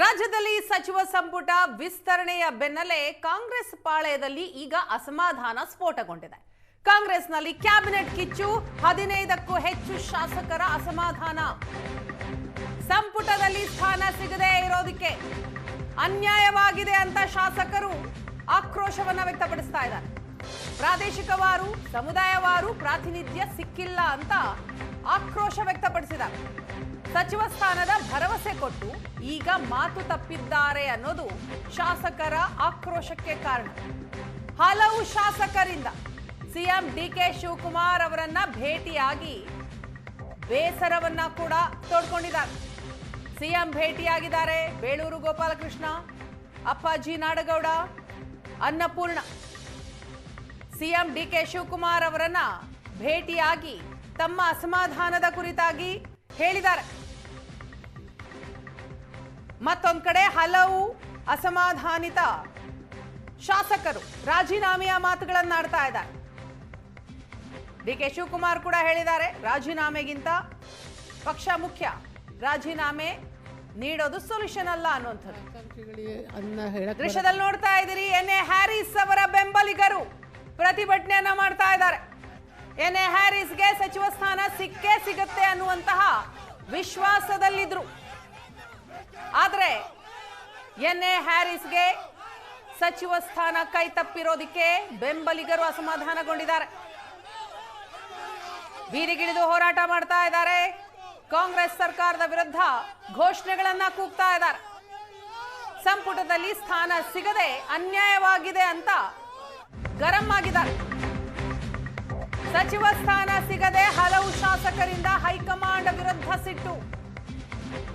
ರಾಜ್ಯದಲ್ಲಿ ಸಚಿವ ಸಂಪುಟ ವಿಸ್ತರಣೆಯ ಬೆನ್ನಲ್ಲೇ ಕಾಂಗ್ರೆಸ್ ಪಾಳೆಯದಲ್ಲಿ ಈಗ ಅಸಮಾಧಾನ ಸ್ಫೋಟಗೊಂಡಿದೆ. ಕಾಂಗ್ರೆಸ್ನಲ್ಲಿ ಕ್ಯಾಬಿನೆಟ್ ಕಿಚ್ಚು, 15ಕ್ಕೂ ಹೆಚ್ಚು ಶಾಸಕರ ಅಸಮಾಧಾನ. ಸಂಪುಟದಲ್ಲಿ ಸ್ಥಾನ ಸಿಗದೆ ಇರೋದಕ್ಕೆ ಅನ್ಯಾಯವಾಗಿದೆ ಅಂತ ಶಾಸಕರು ಆಕ್ರೋಶವನ್ನ ವ್ಯಕ್ತಪಡಿಸ್ತಾ ಇದ್ದಾರೆ. ಪ್ರಾದೇಶಿಕವಾರು, ಸಮುದಾಯವಾರು ಪ್ರಾತಿನಿಧ್ಯ ಸಿಕ್ಕಿಲ್ಲ ಅಂತ ಆಕ್ರೋಶ ವ್ಯಕ್ತಪಡಿಸಿದ್ದಾರೆ. ಸಚಿವ ಸ್ಥಾನದ ಭರವಸೆ ಕೊಟ್ಟು ಈಗ ಮಾತು ತಪ್ಪಿದ್ದಾರೆ ಅನ್ನೋದು ಶಾಸಕರ ಆಕ್ರೋಶಕ್ಕೆ ಕಾರಣ. ಹಲವು ಶಾಸಕರಿಂದ ಸಿಎಂ ಡಿಕೆ ಶಿವಕುಮಾರ್ ಅವರನ್ನ ಭೇಟಿಯಾಗಿ ಬೇಸರವನ್ನ ಕೂಡ ತೋಡ್ಕೊಂಡಿದ್ದಾರೆ. ಸಿಎಂ ಭೇಟಿಯಾಗಿದ್ದಾರೆ ಬೇಳೂರು ಗೋಪಾಲಕೃಷ್ಣ, ಅಪ್ಪಾಜಿ ನಾಡಗೌಡ, ಅನ್ನಪೂರ್ಣ. ಸಿಎಂ ಡಿಕೆ ಶಿವಕುಮಾರ್ ಅವರನ್ನ ಭೇಟಿಯಾಗಿ ತಮ್ಮ ಅಸಮಾಧಾನದ ಕುರಿತಾಗಿ ಹೇಳಿದ್ದಾರೆ. ಮತ್ತೊಂದು ಕಡೆ ಹಲವು ಅಸಮಾಧಾನಿತ ಶಾಸಕರು ರಾಜೀನಾಮೆಯ ಮಾತುಗಳನ್ನಾಡ್ತಾ ಇದ್ದಾರೆ. ಡಿಕೆ ಶಿವಕುಮಾರ್ ಕೂಡ ಹೇಳಿದ್ದಾರೆ, ರಾಜೀನಾಮೆಗಿಂತ ಪಕ್ಷ ಮುಖ್ಯ, ರಾಜೀನಾಮೆ ನೀಡೋದು ಸೊಲ್ಯೂಷನ್ ಅಲ್ಲ ಅನ್ನುವಂಥದ್ದು. ದೃಶ್ಯದಲ್ಲಿ ನೋಡ್ತಾ ಇದ್ದೀರಿ, ಎನ್.ಎ. ಹ್ಯಾರಿಸ್ ಅವರ ಬೆಂಬಲಿಗರು ಪ್ರತಿಭಟನೆಯನ್ನ ಮಾಡ್ತಾ ಇದ್ದಾರೆ. ಎನ್.ಎ. ಹ್ಯಾರಿಸ್ಗೆ ಸಚಿವ ಸ್ಥಾನ ಸಿಕ್ಕೇ ಸಿಗುತ್ತೆ ಅನ್ನುವಂತಹ ವಿಶ್ವಾಸದಲ್ಲಿದ್ರು. ಆದ್ರೆ ಎನ್.ಎ. ಹ್ಯಾರಿಸ್ಗೆ ಸಚಿವ ಸ್ಥಾನ ಕೈ ತಪ್ಪಿರೋದಕ್ಕೆ ಬೆಂಬಲಿಗರು ಅಸಮಾಧಾನಗೊಂಡಿದ್ದಾರೆ. ಬೀದಿಗಿಳಿದು ಹೋರಾಟ ಮಾಡ್ತಾ ಇದ್ದಾರೆ. ಕಾಂಗ್ರೆಸ್ ಸರ್ಕಾರದ ವಿರುದ್ಧ ಘೋಷಣೆಗಳನ್ನ ಕೂಗ್ತಾ ಇದ್ದಾರೆ. ಸಂಪುಟದಲ್ಲಿ ಸ್ಥಾನ ಸಿಗದೆ ಅನ್ಯಾಯವಾಗಿದೆ ಅಂತ ಗರಂ ಆಗಿದ್ದಾರೆ. ಸಚಿವ ಸ್ಥಾನ ಸಿಗದೆ ಹಲವು ಶಾಸಕರಿಂದ ಹೈಕಮಾಂಡ್ ವಿರುದ್ಧ ಸಿಟ್ಟು.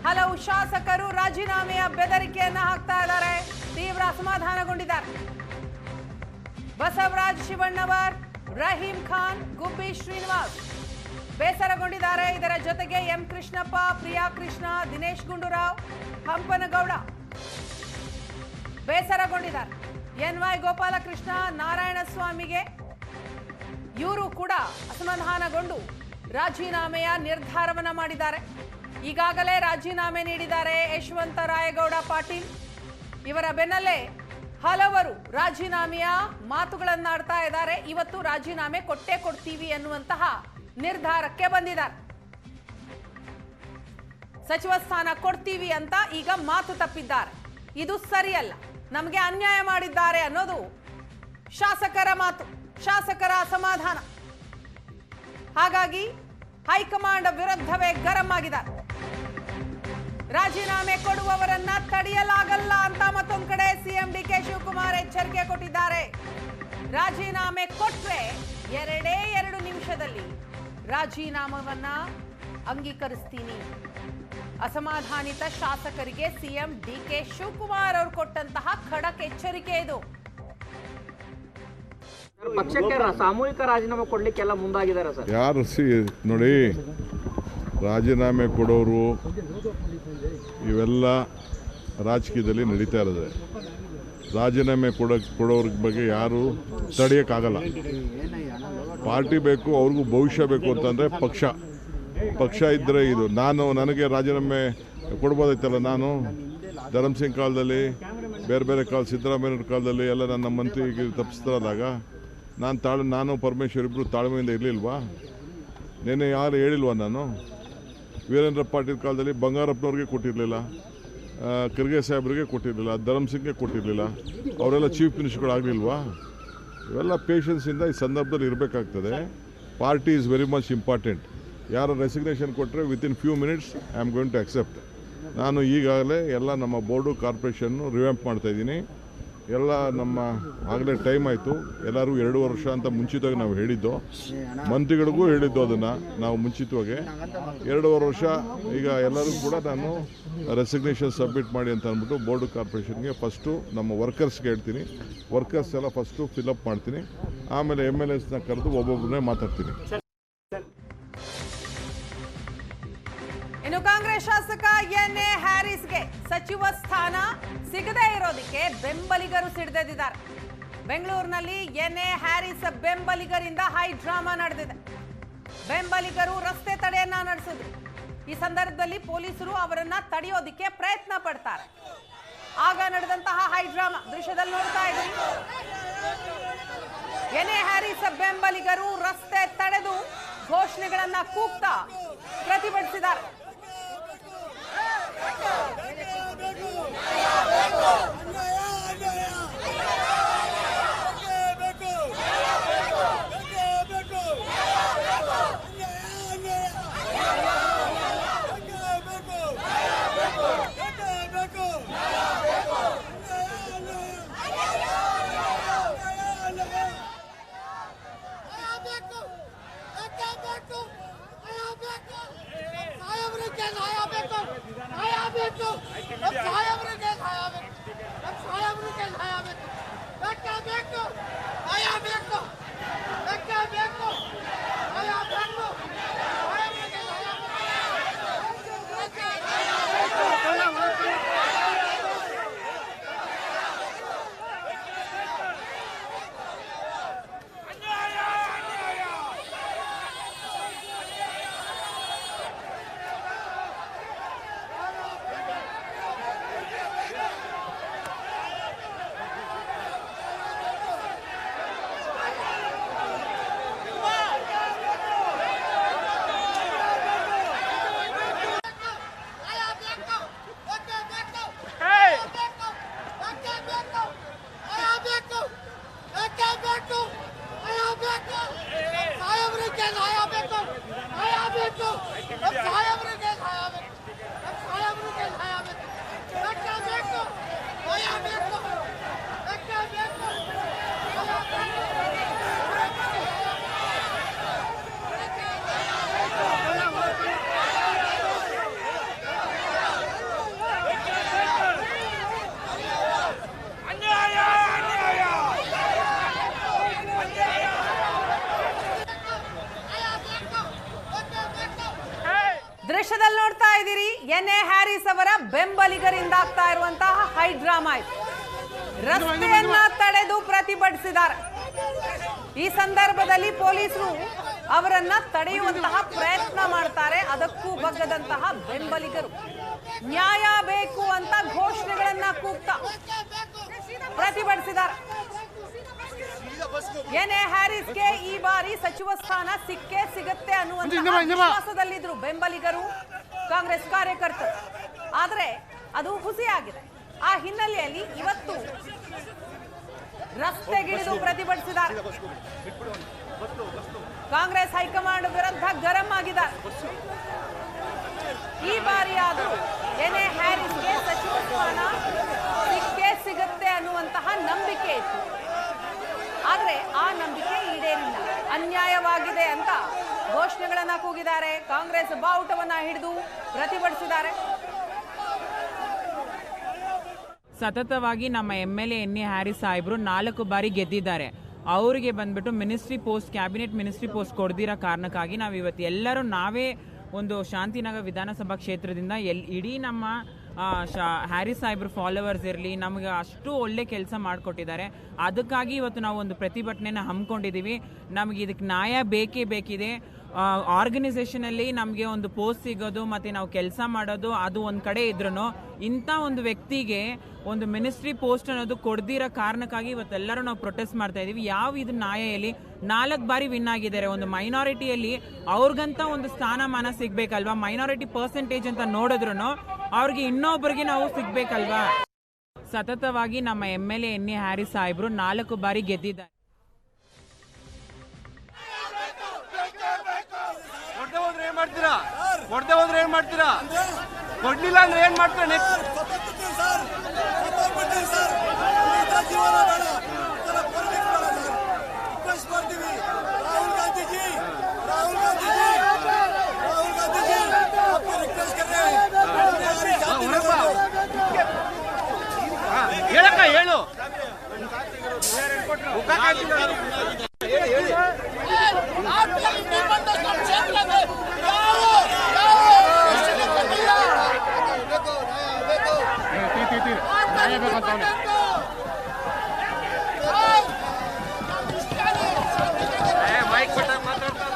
ಹಲವು ಶಾಸಕರು ರಾಜೀನಾಮೆಯ ಬೆದರಿಕೆಯನ್ನ ಹಾಕ್ತಾ ಇದ್ದಾರೆ. ತೀವ್ರ ಅಸಮಾಧಾನಗೊಂಡಿದ್ದಾರೆ. ಬಸವರಾಜ್ ಶಿವಣ್ಣವರ್, ರಹೀಂ ಖಾನ್, ಗುಬ್ಬಿ ಶ್ರೀನಿವಾಸ್ ಬೇಸರಗೊಂಡಿದ್ದಾರೆ. ಇದರ ಜೊತೆಗೆ ಎಂ ಕೃಷ್ಣಪ್ಪ, ಪ್ರಿಯಾ ಕೃಷ್ಣ, ದಿನೇಶ್ ಗುಂಡೂರಾವ್, ಹಂಪನಗೌಡ ಬೇಸರಗೊಂಡಿದ್ದಾರೆ. ಎನ್.ವೈ. ಗೋಪಾಲಕೃಷ್ಣ, ನಾರಾಯಣಸ್ವಾಮಿಗೆ ಇವರು ಕೂಡ ಅಸಮಾಧಾನಗೊಂಡು ರಾಜೀನಾಮೆಯ ನಿರ್ಧಾರವನ್ನ ಮಾಡಿದ್ದಾರೆ. ಈಗಾಗಲೇ ರಾಜೀನಾಮೆ ನೀಡಿದ್ದಾರೆ ಯಶವಂತ ರಾಯಗೌಡ ಪಾಟೀಲ್. ಇವರ ಬೆನ್ನಲ್ಲೇ ಹಲವರು ರಾಜೀನಾಮೆಯ ಮಾತುಗಳನ್ನಾಡ್ತಾ ಇದ್ದಾರೆ. ಇವತ್ತು ರಾಜೀನಾಮೆ ಕೊಟ್ಟೇ ಕೊಡ್ತೀವಿ ಅನ್ನುವಂತಹ ನಿರ್ಧಾರಕ್ಕೆ ಬಂದಿದ್ದಾರೆ. ಸಚಿವ ಸ್ಥಾನ ಕೊಡ್ತೀವಿ ಅಂತ ಈಗ ಮಾತು ತಪ್ಪಿದ್ದಾರೆ. ಇದು ಸರಿಯಲ್ಲ, ನಮಗೆ ಅನ್ಯಾಯ ಮಾಡಿದ್ದಾರೆ ಅನ್ನೋದು ಶಾಸಕರ ಮಾತು, ಶಾಸಕರ ಅಸಮಾಧಾನ. ಹಾಗಾಗಿ ಹೈಕಮಾಂಡ್ ವಿರುದ್ಧವೇ ಗರಂ ಆಗಿದ್ದಾರೆ. ರಾಜೀನಾಮೆ ಕೊಡುವವರನ್ನ ತಡೆಯಲಾಗಲ್ಲ ಅಂತ ಮತ್ತೊಂದು ಕಡೆ ಸಿಎಂ ಡಿಕೆ ಶಿವಕುಮಾರ್ ಎಚ್ಚರಿಕೆ ಕೊಟ್ಟಿದ್ದಾರೆ. ರಾಜೀನಾಮೆ ಕೊಟ್ರೆ 2 ನಿಮಿಷದಲ್ಲಿ ರಾಜೀನಾಮವನ್ನ ಅಂಗೀಕರಿಸ್ತೀನಿ. ಅಸಮಾಧಾನಿತ ಶಾಸಕರಿಗೆ ಸಿಎಂ ಡಿಕೆ ಶಿವಕುಮಾರ್ ಅವರು ಕೊಟ್ಟಂತಹ ಖಡಕ್ ಎಚ್ಚರಿಕೆ ಇದು. ಪಕ್ಷಕ್ಕೆ ಸಾಮೂಹಿಕ ರಾಜೀನಾಮೆ ಕೊಡ್ಲಿಕ್ಕೆಲ್ಲ ಮುಂದಾಗಿದ್ದಾರೆ ಸರ್. ಯಾರು ನೋಡಿ, ರಾಜೀನಾಮೆ ಕೊಡೋರು ಇವೆಲ್ಲ ರಾಜಕೀಯದಲ್ಲಿ ನಡೀತಾ ಇರೋದು. ರಾಜೀನಾಮೆ ಕೊಡೋರ ಬಗ್ಗೆ ಯಾರು ತಡೆಯೋಕ್ಕಾಗಲ್ಲ. ಪಾರ್ಟಿ ಬೇಕು, ಅವ್ರಿಗೂ ಭವಿಷ್ಯ ಬೇಕು ಅಂತಂದರೆ ಪಕ್ಷ ಇದ್ದರೆ ಇದು. ನನಗೆ ರಾಜೀನಾಮೆ ಕೊಡ್ಬೋದೈತಲ್ಲ. ನಾನು ಧರ್ಮಸಿಂಗ್ ಕಾಲದಲ್ಲಿ, ಬೇರೆ ಕಾಲ ಸಿದ್ದರಾಮಯ್ಯವ್ರ ಕಾಲದಲ್ಲಿ ಎಲ್ಲ ನನ್ನ ಮಂತ್ರಿಗೆ ತಪ್ಪಿಸ್ತಾರಾದಾಗ ನಾನು ಪರಮೇಶ್ವರ್ ಇಬ್ಬರು ತಾಳ್ಮೆಯಿಂದ ಇರಲಿಲ್ವಾ? ನೆನ್ನೆ ಯಾರು ಹೇಳಿಲ್ವಾ? ನಾನು ವೀರೇಂದ್ರ ಪಾಟೀಲ್ ಕಾಲದಲ್ಲಿ ಬಂಗಾರಪ್ಪನವ್ರಿಗೆ ಕೊಟ್ಟಿರಲಿಲ್ಲ, ಖರ್ಗೆ ಸಾಹೇಬ್ರಿಗೆ ಕೊಟ್ಟಿರಲಿಲ್ಲ, ಧರ್ಮಸಿಂಗ್ಗೆ ಕೊಟ್ಟಿರಲಿಲ್ಲ. ಅವರೆಲ್ಲ ಚೀಫ್ ಮಿನಿಸ್ಟರ್ಗಳಾಗಲಿಲ್ವಾ? ಇವೆಲ್ಲ ಪೇಷನ್ಸಿಂದ ಈ ಸಂದರ್ಭದಲ್ಲಿ ಇರಬೇಕಾಗ್ತದೆ. Party is very much important. ಯಾರು ರೆಸಿಗ್ನೇಷನ್ ಕೊಟ್ಟರೆ within few minutes I am going to accept. ನಾನು ಈಗಾಗಲೇ ಎಲ್ಲ ನಮ್ಮ ಬೋರ್ಡು ಕಾರ್ಪೊರೇಷನ್ನು ರಿವ್ಯಾಂಪ್ ಮಾಡ್ತಾಯಿದ್ದೀನಿ. ಎಲ್ಲ ನಮ್ಮ ಆಗಲೇ ಟೈಮ್ ಆಯಿತು. ಎಲ್ಲರೂ 2 ವರ್ಷ ಅಂತ ಮುಂಚಿತವಾಗಿ ನಾವು ಹೇಳಿದ್ದು, ಮಂತ್ರಿಗಳಿಗೂ ಹೇಳಿದ್ದು ಅದನ್ನು ನಾವು ಮುಂಚಿತವಾಗಿ 2.5 ವರ್ಷ. ಈಗ ಎಲ್ಲರೂ ಕೂಡ ನಾನು ರೆಸಿಗ್ನೇಷನ್ ಸಬ್ಮಿಟ್ ಮಾಡಿ ಅಂತ ಅಂದ್ಬಿಟ್ಟು ಬೋರ್ಡು ಕಾರ್ಪೊರೇಷನ್ಗೆ ಫಸ್ಟು ನಮ್ಮ ವರ್ಕರ್ಸ್ಗೆ ಹೇಳ್ತೀನಿ. ವರ್ಕರ್ಸ್ ಎಲ್ಲ ಫಸ್ಟು ಫಿಲಪ್ ಮಾಡ್ತೀನಿ. ಆಮೇಲೆ MLAsನ ಕರೆದು ಒಬ್ಬೊಬ್ಬರನ್ನೇ ಮಾತಾಡ್ತೀನಿ. ಇನ್ನು ಕಾಂಗ್ರೆಸ್ ಶಾಸಕ ಎನ್.ಎ. ಹ್ಯಾರಿಸ್ಗೆ ಸಚಿವ ಸ್ಥಾನ ಸಿಗದೇ ಇರೋದಕ್ಕೆ ಬೆಂಬಲಿಗರು ಸಿಡಿದೆದ್ದಿದ್ದಾರೆ. ಬೆಂಗಳೂರಿನಲ್ಲಿ ಎನ್.ಎ. ಹ್ಯಾರಿಸ್ ಬೆಂಬಲಿಗರಿಂದ ಹೈ ಡ್ರಾಮಾ ನಡೆದಿದೆ. ಬೆಂಬಲಿಗರು ರಸ್ತೆ ತಡೆಯನ್ನ ನಡೆಸಿದ್ರು. ಈ ಸಂದರ್ಭದಲ್ಲಿ ಪೊಲೀಸರು ಅವರನ್ನ ತಡೆಯೋದಿಕ್ಕೆ ಪ್ರಯತ್ನ ಪಡ್ತಾರೆ. ಆಗ ನಡೆದಂತಹ ಹೈ ಡ್ರಾಮಾ ದೃಶ್ಯದಲ್ಲಿ ನೋಡ್ತಾ ಇದ್ದೀವಿ. ಎನ್ ಎ ಹ್ಯಾರಿಸ್ ಬೆಂಬಲಿಗರು ರಸ್ತೆ ತಡೆದು ಘೋಷಣೆಗಳನ್ನ ಕೂಗ್ತಾ ಪ್ರತಿಭಟಿಸಿದ್ದಾರೆ. ದೃಶ್ಯದಲ್ಲಿ ನೋಡ್ತಾ ಇದ್ದೀರಿ ಎನ್ ಎ ಹ್ಯಾರಿಸ್ ಅವರ ಬೆಂಬಲಿಗರಿಂದ ಆಗ್ತಾ ಇರುವಂತಹ ಹೈ ಡ್ರಾಮಾ ಇದು. ರಸ್ತೆಯನ್ನ ತಡೆದು ಪ್ರತಿಭಟಿಸಿದ್ದಾರೆ. ಈ ಸಂದರ್ಭದಲ್ಲಿ ಪೊಲೀಸರು ಅವರನ್ನ ತಡೆಯುವಂತಹ ಪ್ರಯತ್ನ ಮಾಡ್ತಾರೆ. ಅದಕ್ಕೂ ಬಗ್ಗದಂತಹ ಬೆಂಬಲಿಗರು ನ್ಯಾಯ ಬೇಕು ಅಂತ ಘೋಷಣೆಗಳನ್ನ ಕೂಗ್ತಾ ಪ್ರತಿಭಟಿಸಿದ್ದಾರೆ. ಎನ್ ಎ ಹ್ಯಾರಿಸ್ಗೆ ಈ ಬಾರಿ ಸಚಿವ ಸ್ಥಾನ ಸಿಕ್ಕೇ ಸಿಗುತ್ತೆ ಅನ್ನುವಂತಹ ವಿಶ್ವಾಸದಲ್ಲಿದ್ರು ಬೆಂಬಲಿಗರು, ಕಾಂಗ್ರೆಸ್ ಕಾರ್ಯಕರ್ತರು. ಆದರೆ ಅದು ಹುಸಿಯಾಗಿದೆ. ಆ ಹಿನ್ನೆಲೆಯಲ್ಲಿ ಇವತ್ತು ರಸ್ತೆಗಿಳಿದು ಪ್ರತಿಭಟಿಸಿದ್ದಾರೆ. ಕಾಂಗ್ರೆಸ್ ಹೈಕಮಾಂಡ್ ವಿರುದ್ಧ ಗರಂ ಆಗಿದ್ದಾರೆ. ಈ ಬಾರಿಯಾದರೂ ಎನ್ ಎ ಹ್ಯಾರಿಸ್ಗೆ ಸಚಿವ ಸ್ಥಾನ ಸಿಕ್ಕೇ ಸಿಗುತ್ತೆ ಅನ್ನುವಂತಹ ನಂಬಿಕೆ ಇತ್ತು. ಆದ್ರೆ ಆ ನಂಬಿಕೆ ಈಡೇರಿಲ್ಲ. ಅನ್ಯಾಯವಾಗಿದೆ ಅಂತ ಘೋಷಣೆಗಳನ್ನ ಕೂಗಿದ್ದಾರೆ. ಕಾಂಗ್ರೆಸ್ ಬಾವುಟವನ್ನ ಹಿಡಿದು ಪ್ರತಿಭಟಿಸಿದ್ದಾರೆ. ಸತತವಾಗಿ ನಮ್ಮ MLA ಎನ್ ಎ ಹ್ಯಾರಿಸ್ ಸಾಹೇಬರು 4 ಬಾರಿ ಗೆದ್ದಿದ್ದಾರೆ. ಅವರಿಗೆ ಬಂದ್ಬಿಟ್ಟು ministry post, cabinet ministry post ಕೊಡ್ದಿರೋ ಕಾರಣಕ್ಕಾಗಿ ನಾವು ಇವತ್ತು ಎಲ್ಲರೂ ನಾವೇ ಒಂದು ಶಾಂತಿನಗರ ವಿಧಾನಸಭಾ ಕ್ಷೇತ್ರದಿಂದ ಇಡೀ ನಮ್ಮ ಹ್ಯಾರಿಸ್ ಸಾಹೇಬ್ರ ಫಾಲೋವರ್ಸ್ ಇರಲಿ, ನಮಗೆ ಅಷ್ಟು ಒಳ್ಳೆ ಕೆಲಸ ಮಾಡಿಕೊಟ್ಟಿದ್ದಾರೆ. ಅದಕ್ಕಾಗಿ ಇವತ್ತು ನಾವು ಒಂದು ಪ್ರತಿಭಟನೆನ ಹಮ್ಮಿಕೊಂಡಿದ್ದೀವಿ. ನಮಗೆ ಇದಕ್ಕೆ ನ್ಯಾಯ ಬೇಕೇ ಬೇಕಿದೆ. ಆರ್ಗನೈಸೇಷನಲ್ಲಿ ನಮಗೆ ಒಂದು ಪೋಸ್ಟ್ ಸಿಗೋದು ಮತ್ತು ನಾವು ಕೆಲಸ ಮಾಡೋದು ಅದು ಒಂದು ಕಡೆ ಇದ್ರೂ ಇಂಥ ಒಂದು ವ್ಯಕ್ತಿಗೆ ಒಂದು ಮಿನಿಸ್ಟ್ರಿ ಪೋಸ್ಟ್ ಅನ್ನೋದು ಕೊಡ್ದಿರೋ ಕಾರಣಕ್ಕಾಗಿ ಇವತ್ತೆಲ್ಲರೂ ನಾವು ಪ್ರೊಟೆಸ್ಟ್ ಮಾಡ್ತಾ ಇದ್ದೀವಿ. ಯಾವ ಇದು ನ್ಯಾಯ ಇಲ್ಲಿ 4 ಬಾರಿ ವಿನ್ ಆಗಿದ್ದಾರೆ. ಒಂದು ಮೈನಾರಿಟಿಯಲ್ಲಿ ಅವ್ರಿಗಂತ ಒಂದು ಸ್ಥಾನಮಾನ ಸಿಗ್ಬೇಕಲ್ವಾ? ಮೈನಾರಿಟಿ ಪರ್ಸೆಂಟೇಜ್ ಅಂತ ನೋಡಿದ್ರು ಅವ್ರಿಗೆ ಇನ್ನೊಬ್ಬರಿಗೆ ನಾವು ಸಿಗ್ಬೇಕಲ್ವಾ? ಸತತವಾಗಿ ನಮ್ಮ MLA ಎನ್ ಎ ಹ್ಯಾರಿಸ್ ಸಾಹೇಬ್ರು 4 ಬಾರಿ ಗೆದ್ದಿದ್ದಾರೆ. ಕೊಡದೆ ಹೋದ್ರೆ ಏನ್ ಮಾಡ್ತೀರಾ? ಕೊಡ್ಲಿಲ್ಲ ಅಂದ್ರೆ ಏನ್ ಮಾಡ್ತೀರಾ? ಹೇಳಕ್ಕ ಹೇಳು. ಮೈಕ್ ಕೊಟ್ಟಾಗ ಮಾತಾಡ್ತಾರ.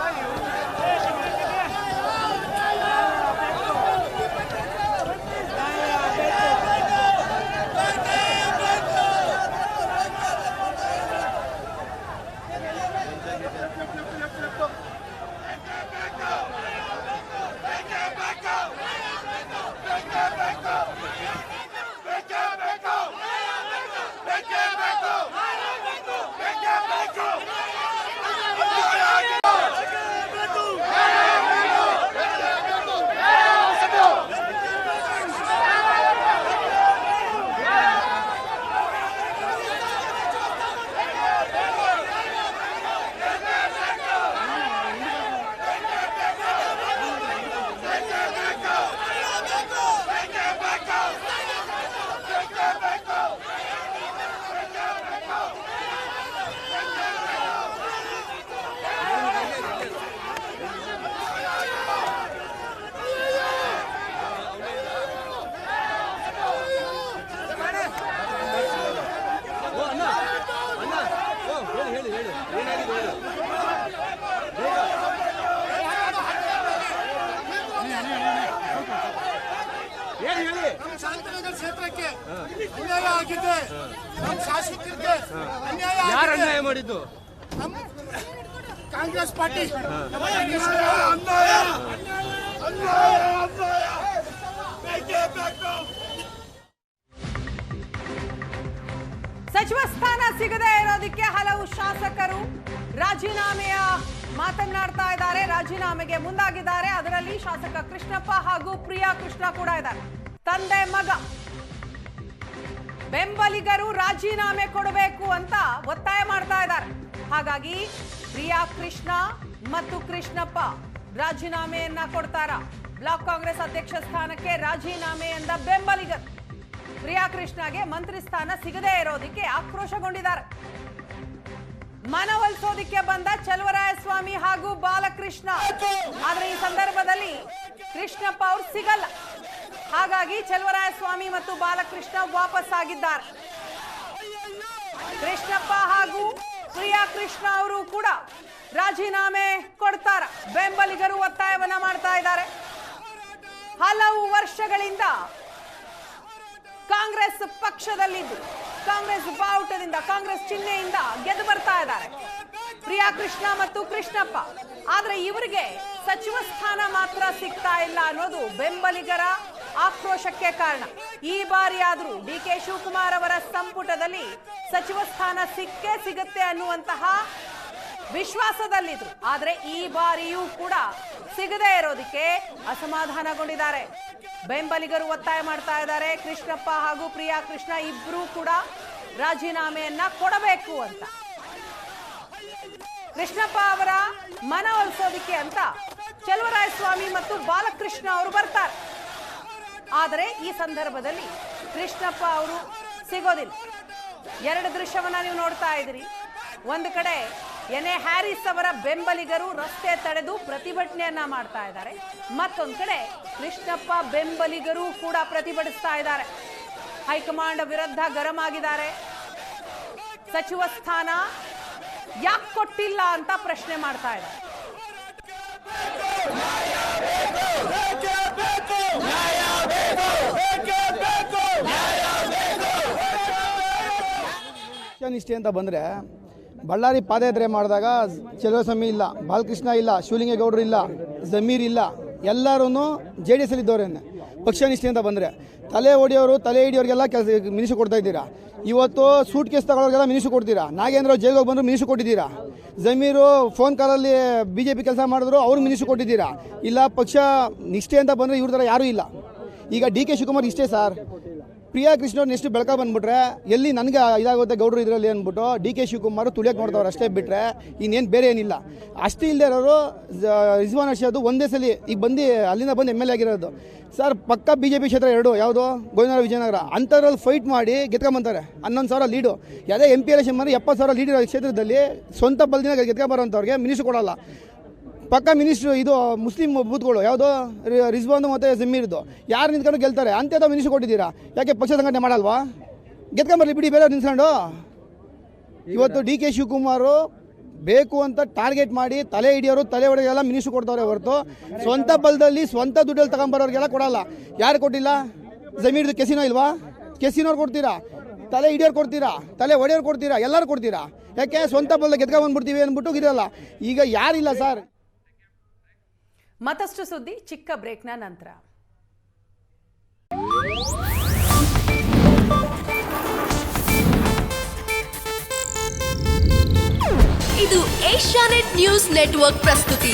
ನಮ್ಮ ಶಾಂತಿನಗರ ಕ್ಷೇತ್ರಕ್ಕೆ ಅನ್ಯಾಯ ಆಗಿದೆ. ನಮ್ಮ ಶಾಸಕರಿಗೆ ಅನ್ಯಾಯ ಯಾರು ಆಗಿದೆ. ಅನ್ಯಾಯ ಮಾಡಿದ್ದು? ನಮ್ಮ ಕಾಂಗ್ರೆಸ್ ಪಾರ್ಟಿ ಸಚಿವ ಸ್ಥಾನ ಸಿಗದೇ ಇರೋದಕ್ಕೆ ಹಲವು ಶಾಸಕರು ರಾಜೀನಾಮೆಯ ಮಾತನಾಡ್ತಾ ಇದ್ದಾರೆ, ರಾಜೀನಾಮೆಗೆ ಮುಂದಾಗಿದ್ದಾರೆ. ಅದರಲ್ಲಿ ಶಾಸಕ ಕೃಷ್ಣಪ್ಪ ಹಾಗೂ ಪ್ರಿಯಾ ಕೃಷ್ಣ ಕೂಡ ಇದ್ದಾರೆ. ತಂದೆ ಮಗ ಬೆಂಬಲಿಗರು ರಾಜೀನಾಮೆ ಕೊಡಬೇಕು ಅಂತ ಒತ್ತಾಯ ಮಾಡ್ತಾ ಇದ್ದಾರೆ. ಹಾಗಾಗಿ ಪ್ರಿಯಾ ಕೃಷ್ಣ ಮತ್ತು ಕೃಷ್ಣಪ್ಪ ರಾಜೀನಾಮೆಯನ್ನ ಕೊಡ್ತಾರ. ಬ್ಲಾಕ್ ಕಾಂಗ್ರೆಸ್ ಅಧ್ಯಕ್ಷ ಸ್ಥಾನಕ್ಕೆ ರಾಜೀನಾಮೆ ಎಂದ ಬೆಂಬಲಿಗರು ಪ್ರಿಯಾ ಕೃಷ್ಣಗೆ ಮಂತ್ರಿ ಸ್ಥಾನ ಸಿಗದೇ ಇರೋದಕ್ಕೆ ಆಕ್ರೋಶಗೊಂಡಿದ್ದಾರೆ. ಮನವೊಲಿಸೋದಿಕ್ಕೆ ಬಂದ ಚಲುವರಾಯಸ್ವಾಮಿ ಹಾಗೂ ಬಾಲಕೃಷ್ಣ, ಆದ್ರೆ ಈ ಸಂದರ್ಭದಲ್ಲಿ ಕೃಷ್ಣಪ್ಪ ಅವ್ರು ಸಿಗಲ್ಲ. ಹಾಗಾಗಿ ಚಲುವರಾಯಸ್ವಾಮಿ ಮತ್ತು ಬಾಲಕೃಷ್ಣ ವಾಪಸ್ ಆಗಿದ್ದಾರೆ. ಕೃಷ್ಣಪ್ಪ ಹಾಗೂ ಪ್ರಿಯಾ ಕೃಷ್ಣ ಅವರು ಕೂಡ ರಾಜೀನಾಮೆ ಕೊಡ್ತಾರ. ಬೆಂಬಲಿಗರು ಒತ್ತಾಯವನ್ನ ಮಾಡ್ತಾ ಇದ್ದಾರೆ. ಹಲವು ವರ್ಷಗಳಿಂದ ಕಾಂಗ್ರೆಸ್ ಪಕ್ಷದಲ್ಲಿದ್ದು ಕಾಂಗ್ರೆಸ್ ಬಾವುಟದಿಂದ ಕಾಂಗ್ರೆಸ್ ಚಿಹ್ನೆಯಿಂದ ಗೆದ್ದು ಬರ್ತಾ ಇದ್ದಾರೆ ಪ್ರಿಯಾ ಕೃಷ್ಣ ಮತ್ತು ಕೃಷ್ಣಪ್ಪ. ಆದ್ರೆ ಇವರಿಗೆ ಸಚಿವ ಸ್ಥಾನ ಮಾತ್ರ ಸಿಗ್ತಾ ಇಲ್ಲ ಅನ್ನೋದು ಬೆಂಬಲಿಗರ ಆಕ್ರೋಶಕ್ಕೆ ಕಾರಣ. ಈ ಬಾರಿ ಆದ್ರೂ ಡಿಕೆ ಶಿವಕುಮಾರ್ ಅವರ ಸಂಪುಟದಲ್ಲಿ ಸಚಿವ ಸ್ಥಾನ ಸಿಕ್ಕೇ ಸಿಗುತ್ತೆ ಅನ್ನುವಂತಹ ವಿಶ್ವಾಸದಲ್ಲಿದ್ರು. ಆದ್ರೆ ಈ ಬಾರಿಯೂ ಕೂಡ ಸಿಗದೇ ಇರೋದಕ್ಕೆ ಅಸಮಾಧಾನಗೊಂಡಿದ್ದಾರೆ. ಬೆಂಬಲಿಗರು ಒತ್ತಾಯ ಮಾಡ್ತಾ ಇದ್ದಾರೆ ಕೃಷ್ಣಪ್ಪ ಹಾಗೂ ಪ್ರಿಯಾ ಕೃಷ್ಣ ಇಬ್ರು ಕೂಡ ರಾಜೀನಾಮೆಯನ್ನ ಕೊಡಬೇಕು ಅಂತ. ಕೃಷ್ಣಪ್ಪ ಅವರ ಮನವೊಲಿಸೋದಿಕ್ಕೆ ಅಂತ ಚಲುವರಾಯಸ್ವಾಮಿ ಮತ್ತು ಬಾಲಕೃಷ್ಣ ಅವರು ಬರ್ತಾರೆ. ಆದರೆ ಈ ಸಂದರ್ಭದಲ್ಲಿ ಕೃಷ್ಣಪ್ಪ ಅವರು ಸಿಗೋದಿಲ್ಲ. ಎರಡು ದೃಶ್ಯವನ್ನ ನೀವು ನೋಡ್ತಾ ಇದ್ದೀರಿ. ಒಂದು ಕಡೆ ಎನ್ಎ ಹ್ಯಾರಿಸ್ ಅವರ ಬೆಂಬಲಿಗರು ರಸ್ತೆ ತಡೆದು ಪ್ರತಿಭಟನೆಯನ್ನ ಮಾಡ್ತಾ ಇದ್ದಾರೆ. ಮತ್ತೊಂದು ಕಡೆ ಕೃಷ್ಣಪ್ಪ ಬೆಂಬಲಿಗರು ಕೂಡ ಪ್ರತಿಭಟಿಸ್ತಾ ಇದ್ದಾರೆ. ಹೈಕಮಾಂಡ್ ವಿರುದ್ಧ ಗರಂ ಆಗಿದ್ದಾರೆ. ಸಚಿವ ಸ್ಥಾನ ಯಾಕೆ ಕೊಟ್ಟಿಲ್ಲ ಅಂತ ಪ್ರಶ್ನೆ ಮಾಡ್ತಾ ಇದ್ದಾರೆ. ನಿಷ್ಠೆ ಅಂತ ಬಂದರೆ ಬಳ್ಳಾರಿ ಪಾದಯಾತ್ರೆ ಮಾಡಿದಾಗ ಚಲುವರಾಯಸ್ವಾಮಿ ಇಲ್ಲ, ಬಾಲಕೃಷ್ಣ ಇಲ್ಲ, ಶಿವಲಿಂಗೇಗೌಡರು ಇಲ್ಲ, ಜಮೀರ್ ಇಲ್ಲ, ಎಲ್ಲರೂ JDS ಅಲ್ಲಿ ಇದ್ದವರೇನೆ. ಪಕ್ಷ ನಿಷ್ಠೆ ಅಂತ ಬಂದರೆ ತಲೆ ಹಿಡಿಯೋರಿಗೆಲ್ಲ ಕೆಲಸ ಮಿನಿಸ್ಟ್ರಿ ಕೊಡ್ತಾ ಇದ್ದೀರಾ. ಇವತ್ತು ಸೂಟ್ ಕೇಸ್ ತಗೊಳ್ಳೋರಿಗೆಲ್ಲ ಮಿನಿಸ್ಟ್ರಿ ಕೊಡ್ತೀರಾ. ನಾಗೇಂದ್ರ ಜೈಲಿಗೆ ಬಂದರು ಮಿನಿಸ್ಟ್ರಿ ಕೊಟ್ಟಿದ್ದೀರಾ. ಜಮೀರು ಫೋನ್ ಕಾಲಲ್ಲಿ BJP ಕೆಲಸ ಮಾಡಿದ್ರು ಅವ್ರಿಗೆ ಮಿನಿಸ್ಟ್ರಿ ಕೊಟ್ಟಿದ್ದೀರಾ. ಇಲ್ಲ ಪಕ್ಷ ನಿಷ್ಠೆ ಅಂತ ಬಂದರೆ ಇವ್ರ ಥರ ಯಾರೂ ಇಲ್ಲ. ಈಗ DK ಶಿವಕುಮಾರ್ ಇಷ್ಟೇ ಸರ್. ಪ್ರಿಯಾ ಕೃಷ್ಣ ನೆಕ್ಸ್ಟ್ ಬೆಳಕ ಬಂದ್ಬಿಟ್ರೆ ಎಲ್ಲಿ ನನಗೆ ಇದಾಗುತ್ತೆ ಗೌಡರು ಇದರಲ್ಲಿ ಅಂದ್ಬಿಟ್ಟು DK ಶಿವಕುಮಾರ್ ತುಳಿಯಕ್ಕೆ ನೋಡ್ದವ್ರು ಅಷ್ಟೇ ಬಿಟ್ಟರೆ ಇನ್ನೇನು ಬೇರೆ ಏನಿಲ್ಲ. ಅಷ್ಟೇ ಇಲ್ಲದೆ ಇರೋರು ರಿಜ್ವಾನ್ ಅರ್ಷದ್ ಒಂದೇ ಸಲ ಈಗ ಬಂದು ಅಲ್ಲಿಂದ ಬಂದು MLA ಆಗಿರೋದು ಸರ್. ಪಕ್ಕ BJP ಕ್ಷೇತ್ರ ಎರಡು ಯಾವುದು ಗೋವಿಂದರಾವ್ ವಿಜಯನಗರ ಅಂಥದ್ರಲ್ಲಿ ಫೈಟ್ ಮಾಡಿ ಗೆದ್ಕೊಂಬಂತಾರೆ. 11,000 ಲೀಡು. ಯಾವುದೇ MP ಎಲೆಕ್ಷನ್ ಮಾಡಿ 70,000 ಲೀಡ್ ಇರೋ ಕ್ಷೇತ್ರದಲ್ಲಿ ಸ್ವಂತ ಬಲದಿಂದ ಗೆದ್ಕೊಂಬರೋಂಥವ್ರಿಗೆ ಮಿನಿಸ್ಟ್ರಿ ಕೊಡೋಲ್ಲ. ಪಕ್ಕ ಮಿನಿಸ್ಟ್ರು ಇದು ಮುಸ್ಲಿಂ ಬೂತ್ಗಳು ಯಾವುದು ರಿಜ್ವಾನ್ ಮತ್ತು ಜಮೀರ್ದು ಯಾರು ನಿಂತ್ಕೊಂಡು ಗೆಲ್ತಾರೆ ಅಂಥದ್ದು ಮಿನಿಸ್ಟ್ರಿ ಕೊಟ್ಟಿದ್ದೀರಾ. ಯಾಕೆ ಪಕ್ಷ ಸಂಘಟನೆ ಮಾಡಲ್ವಾ? ಗೆದ್ಕೊಂಬರ್ಲಿ ಬಿಡಿ ಬೇರೆ ನಿಲ್ಸ್ಕೊಂಡು. ಇವತ್ತು DK ಶಿವಕುಮಾರು ಬೇಕು ಅಂತ ಟಾರ್ಗೆಟ್ ಮಾಡಿ ತಲೆ ಹೊಡೆಗೆಲ್ಲ ಮಿನಿಸ್ಟ್ರಿ ಕೊಡ್ತಾವ್ರೆ ಹೊರತು ಸ್ವಂತ ಬಲದಲ್ಲಿ ಸ್ವಂತ ದುಡ್ಡಲ್ಲಿ ತಗೊಂಬರೋರಿಗೆಲ್ಲ ಕೊಡಲ್ಲ. ಯಾರು ಕೊಟ್ಟಿಲ್ಲ? ಜಮೀರ್ದು ಕೆಸಿನೋ ಇಲ್ವಾ? ಕೆಸಿನವ್ರು ಕೊಡ್ತೀರಾ, ತಲೆ ಹಿಡಿಯೋರು ಕೊಡ್ತೀರಾ, ತಲೆ ಹೊಡೆಯೋರು ಕೊಡ್ತೀರಾ, ಎಲ್ಲರೂ ಕೊಡ್ತೀರಾ. ಯಾಕೆ ಸ್ವಂತ ಬಲದಲ್ಲಿ ಗೆದ್ಕೊಂಡ್ಬಂದ್ಬಿಡ್ತೀವಿ ಅಂದ್ಬಿಟ್ಟು ಇರಲ್ಲ. ಈಗ ಯಾರಿಲ್ಲ ಸರ್. ಮತ್ತಷ್ಟು ಸುದ್ದಿ ಚಿಕ್ಕ ಬ್ರೇಕ್ನ ನಂತರ. ಇದು ಏಷ್ಯಾನೆಟ್ ನ್ಯೂಸ್ ನೆಟ್ವರ್ಕ್ ಪ್ರಸ್ತುತಿ.